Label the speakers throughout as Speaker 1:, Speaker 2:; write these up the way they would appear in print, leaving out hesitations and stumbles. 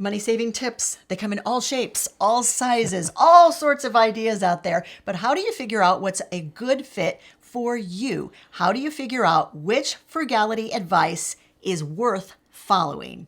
Speaker 1: Money-saving tips, they come in all shapes, all sizes, all sorts of ideas out there. But how do you figure out what's a good fit for you? How do you figure out which frugality advice is worth following?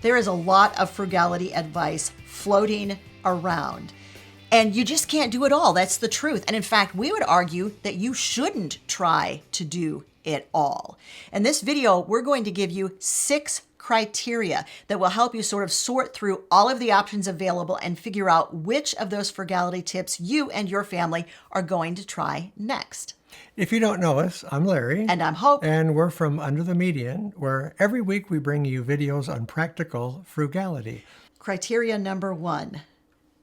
Speaker 1: There is a lot of frugality advice floating around. And you just can't do it all. That's the truth. And in fact, we would argue that you shouldn't try to do it all. In this video, we're going to give you 6 criteria that will help you sort of sort through all of the options available and figure out which of those frugality tips you and your family are going to try next.
Speaker 2: If you don't know us, I'm Larry.
Speaker 1: And I'm Hope.
Speaker 2: And we're from Under the Median, where every week we bring you videos on practical frugality.
Speaker 1: Criteria number 1.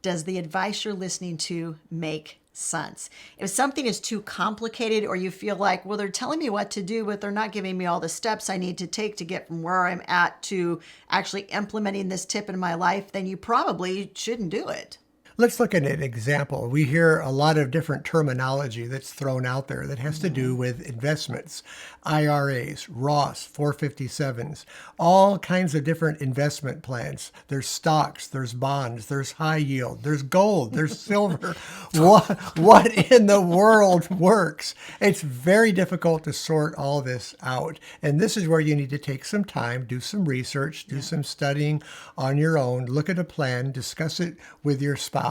Speaker 1: Does the advice you're listening to make sense? If something is too complicated or you feel like, well, they're telling me what to do, but they're not giving me all the steps I need to take to get from where I'm at to actually implementing this tip in my life, then you probably shouldn't do it.
Speaker 2: Let's look at an example. We hear a lot of different terminology that's thrown out there that has to do with investments, IRAs, Roths, 457s, all kinds of different investment plans. There's stocks, there's bonds, there's high yield, there's gold, there's silver. What in the world works? It's very difficult to sort all this out. And this is where you need to take some time, do some research, do some studying on your own, look at a plan, discuss it with your spouse,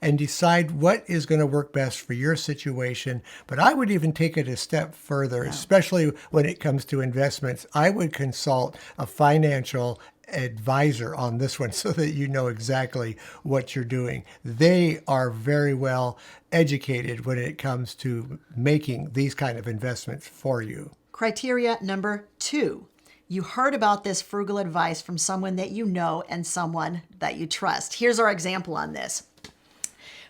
Speaker 2: and decide what is going to work best for your situation. But I would even take it a step further, especially when it comes to investments. I would consult a financial advisor on this one so that you know exactly what you're doing. They are very well educated when it comes to making these kind of investments for you.
Speaker 1: Criteria number 2. You heard about this frugal advice from someone that you know and someone that you trust. Here's our example on this.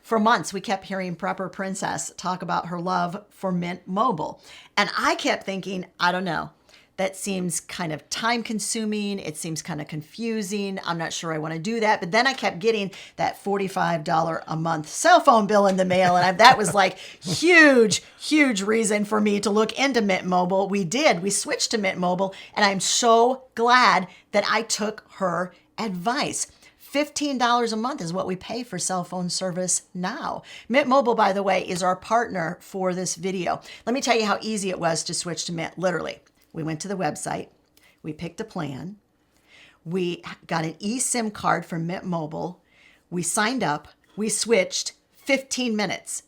Speaker 1: For months, we kept hearing Prepper Princess talk about her love for Mint Mobile. And I kept thinking, I don't know, that seems kind of time consuming. It seems kind of confusing. I'm not sure I want to do that. But then I kept getting that $45 a month cell phone bill in the mail. And that was like huge reason for me to look into Mint Mobile. We switched to Mint Mobile. And I'm so glad that I took her advice. $15 a month is what we pay for cell phone service now. Mint Mobile, by the way, is our partner for this video. Let me tell you how easy it was to switch to Mint. Literally, we went to the website, we picked a plan, we got an eSIM card from Mint Mobile, we signed up, we switched 15 minutes,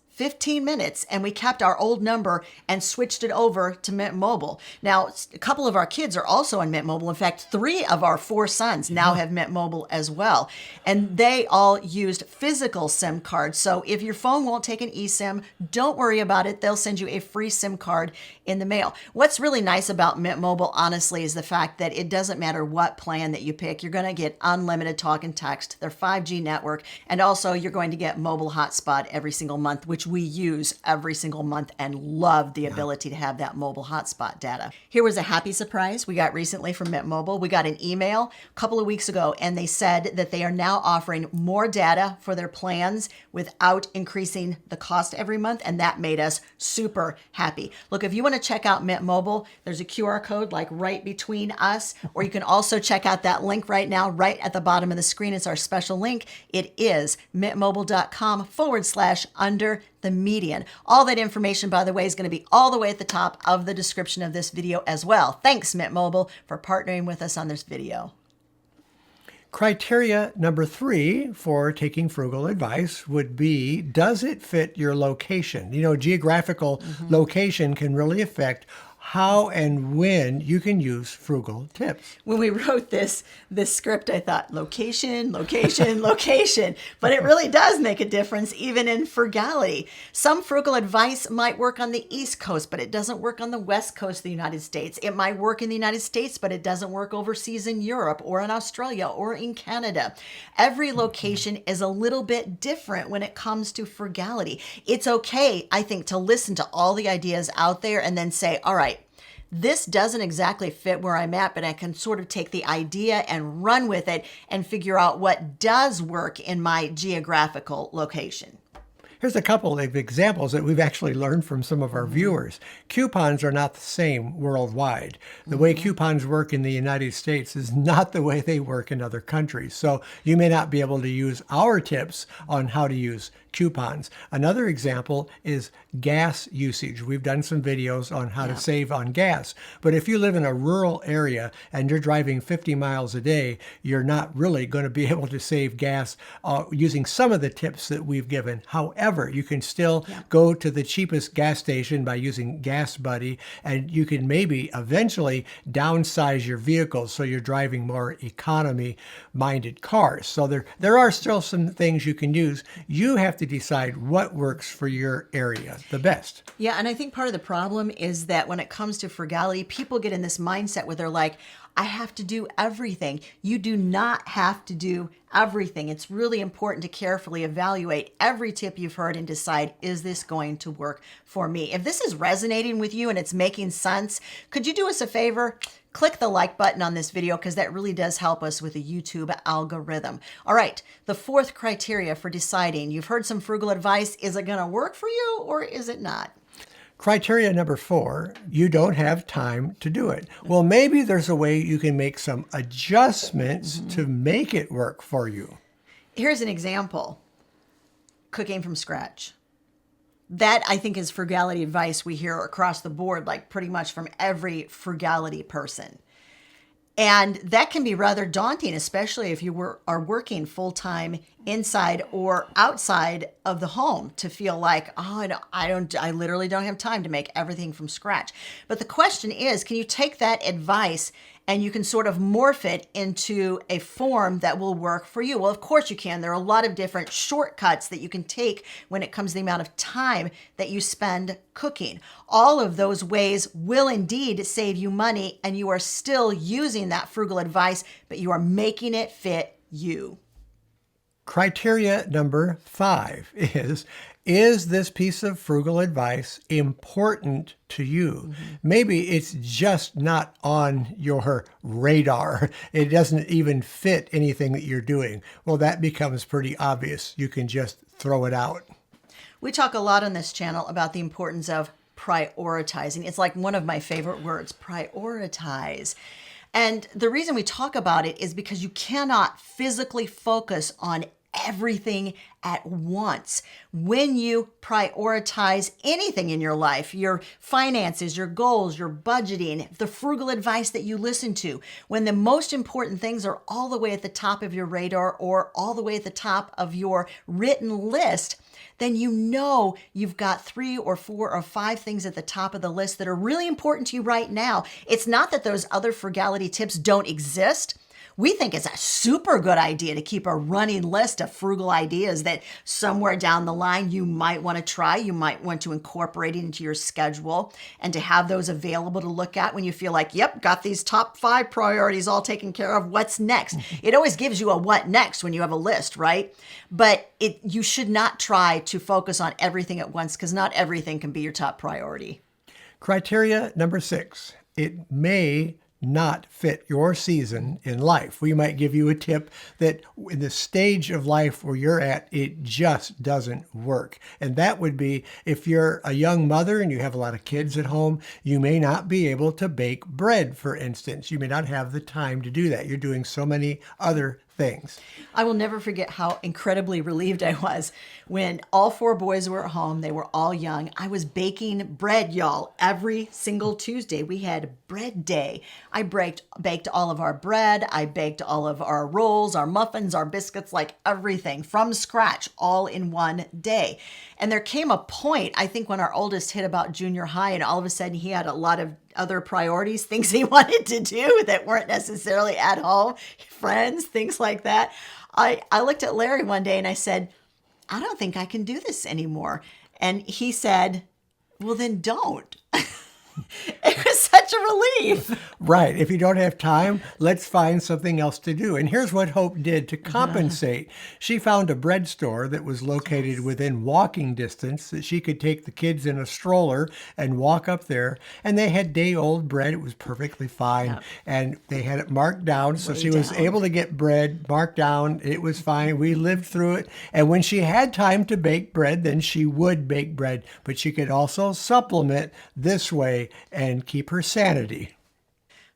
Speaker 1: and we kept our old number and switched it over to Mint Mobile. Now, a couple of our kids are also on Mint Mobile. In fact, 3 of our 4 sons now have Mint Mobile as well. And they all used physical SIM cards. So if your phone won't take an eSIM, don't worry about it. They'll send you a free SIM card in the mail. What's really nice about Mint Mobile, honestly, is the fact that it doesn't matter what plan that you pick. You're going to get unlimited talk and text, their 5G network, and also you're going to get mobile hotspot every single month, which we use every single month and love the ability to have that mobile hotspot data. Here was a happy surprise we got recently from Mint Mobile. We got an email a couple of weeks ago and they said that they are now offering more data for their plans without increasing the cost every month, and that made us super happy. Look, if you want to check out Mint Mobile, there's a QR code like right between us, or you can also check out that link right now, right at the bottom of the screen. It's our special link. It is mintmobile.com/under the median. All that information, by the way, is going to be all the way at the top of the description of this video as well. Thanks, Mint Mobile, for partnering with us on this video.
Speaker 2: Criteria number 3 for taking frugal advice would be, does it fit your location? You know, geographical location can really affect how and when you can use frugal tips.
Speaker 1: When we wrote this script, I thought location, location, location, but it really does make a difference even in frugality. Some frugal advice might work on the East Coast, but it doesn't work on the West Coast of the United States. It might work in the United States, but it doesn't work overseas in Europe or in Australia or in Canada. Every location is a little bit different when it comes to frugality. It's okay, I think, to listen to all the ideas out there and then say, all right, this doesn't exactly fit where I'm at, but I can sort of take the idea and run with it and figure out what does work in my geographical location.
Speaker 2: Here's a couple of examples that we've actually learned from some of our viewers. Coupons are not the same worldwide. The way coupons work in the United States is not the way they work in other countries. So you may not be able to use our tips on how to use coupons. Another example is gas usage. We've done some videos on how to save on gas. But if you live in a rural area and you're driving 50 miles a day, you're not really going to be able to save gas using some of the tips that we've given. However, you can still go to the cheapest gas station by using Gas Buddy, and you can maybe eventually downsize your vehicles so you're driving more economy-minded cars. So there are still some things you can use. You have to decide what works for your area the best.
Speaker 1: Yeah, and I think part of the problem is that when it comes to frugality, people get in this mindset where they're like, I have to do everything. You do not have to do everything. It's really important to carefully evaluate every tip you've heard and decide, is this going to work for me? If this is resonating with you and it's making sense, could you do us a favor? Click the like button on this video because that really does help us with the YouTube algorithm. All right, the fourth criteria for deciding, you've heard some frugal advice, is it going to work for you or is it not?
Speaker 2: Criteria number 4, you don't have time to do it. Well, maybe there's a way you can make some adjustments to make it work for you.
Speaker 1: Here's an example. Cooking from scratch. That, I think, is frugality advice we hear across the board, like pretty much from every frugality person. And that can be rather daunting, especially if you are working full-time inside or outside of the home, to feel like, oh, I literally don't have time to make everything from scratch. But the question is, can you take that advice and you can sort of morph it into a form that will work for you? Well, of course you can. There are a lot of different shortcuts that you can take when it comes to the amount of time that you spend cooking. All of those ways will indeed save you money, and you are still using that frugal advice, but you are making it fit you.
Speaker 2: Criteria number 5 is this piece of frugal advice important to you? Maybe it's just not on your radar. It doesn't even fit anything that you're doing. Well, that becomes pretty obvious. You can just throw it out.
Speaker 1: We talk a lot on this channel about the importance of prioritizing. It's like one of my favorite words, prioritize. And the reason we talk about it is because you cannot physically focus on everything at once. When you prioritize anything in your life, your finances, your goals, your budgeting, the frugal advice that you listen to, when the most important things are all the way at the top of your radar or all the way at the top of your written list, then you know you've got 3 or 4 or 5 things at the top of the list that are really important to you right now. It's not that those other frugality tips don't exist. We think it's a super good idea to keep a running list of frugal ideas that somewhere down the line you might want to try. You might want to incorporate it into your schedule and to have those available to look at when you feel like, yep, got these top 5 priorities all taken care of. What's next? It always gives you a what next when you have a list, right? But you should not try to focus on everything at once because not everything can be your top priority.
Speaker 2: Criteria number 6, it may not fit your season in life. We might give you a tip that in the stage of life where you're at, it just doesn't work. And that would be if you're a young mother and you have a lot of kids at home, you may not be able to bake bread, for instance. You may not have the time to do that. You're doing so many other things.
Speaker 1: I will never forget how incredibly relieved I was when all 4 boys were at home. They were all young. I was baking bread, y'all, every single Tuesday. We had bread day. I baked all of our bread. I baked all of our rolls, our muffins, our biscuits, like everything from scratch, all in one day. And there came a point, I think, when our oldest hit about junior high, and all of a sudden he had a lot of other priorities, things he wanted to do that weren't necessarily at home, friends, things like that. I looked at Larry one day and I said, I don't think I can do this anymore. And he said, well, then don't. It was such such a relief.
Speaker 2: Right. If you don't have time, let's find something else to do. And here's what Hope did to compensate. She found a bread store that was located within walking distance that she could take the kids in a stroller and walk up there. And they had day-old bread. It was perfectly fine.
Speaker 1: Yep.
Speaker 2: And they had it marked down. So
Speaker 1: Way
Speaker 2: she was
Speaker 1: down.
Speaker 2: able to get bread marked down. It was fine. We lived through it. And when she had time to bake bread, then she would bake bread. But she could also supplement this way and keep her sanity.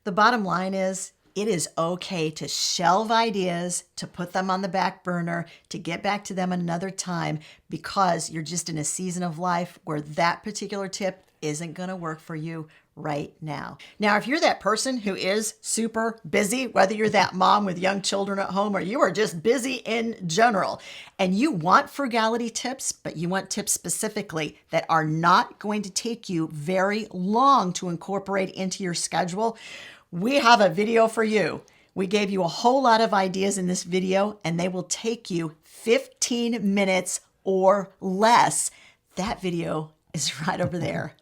Speaker 1: The bottom line is, it is okay to shelve ideas, to put them on the back burner, to get back to them another time, because you're just in a season of life where that particular tip isn't going to work for you right now. Now, if you're that person who is super busy, whether you're that mom with young children at home or you are just busy in general, and you want frugality tips, but you want tips specifically that are not going to take you very long to incorporate into your schedule, we have a video for you. We gave you a whole lot of ideas in this video, and they will take you 15 minutes or less. That video is right over there.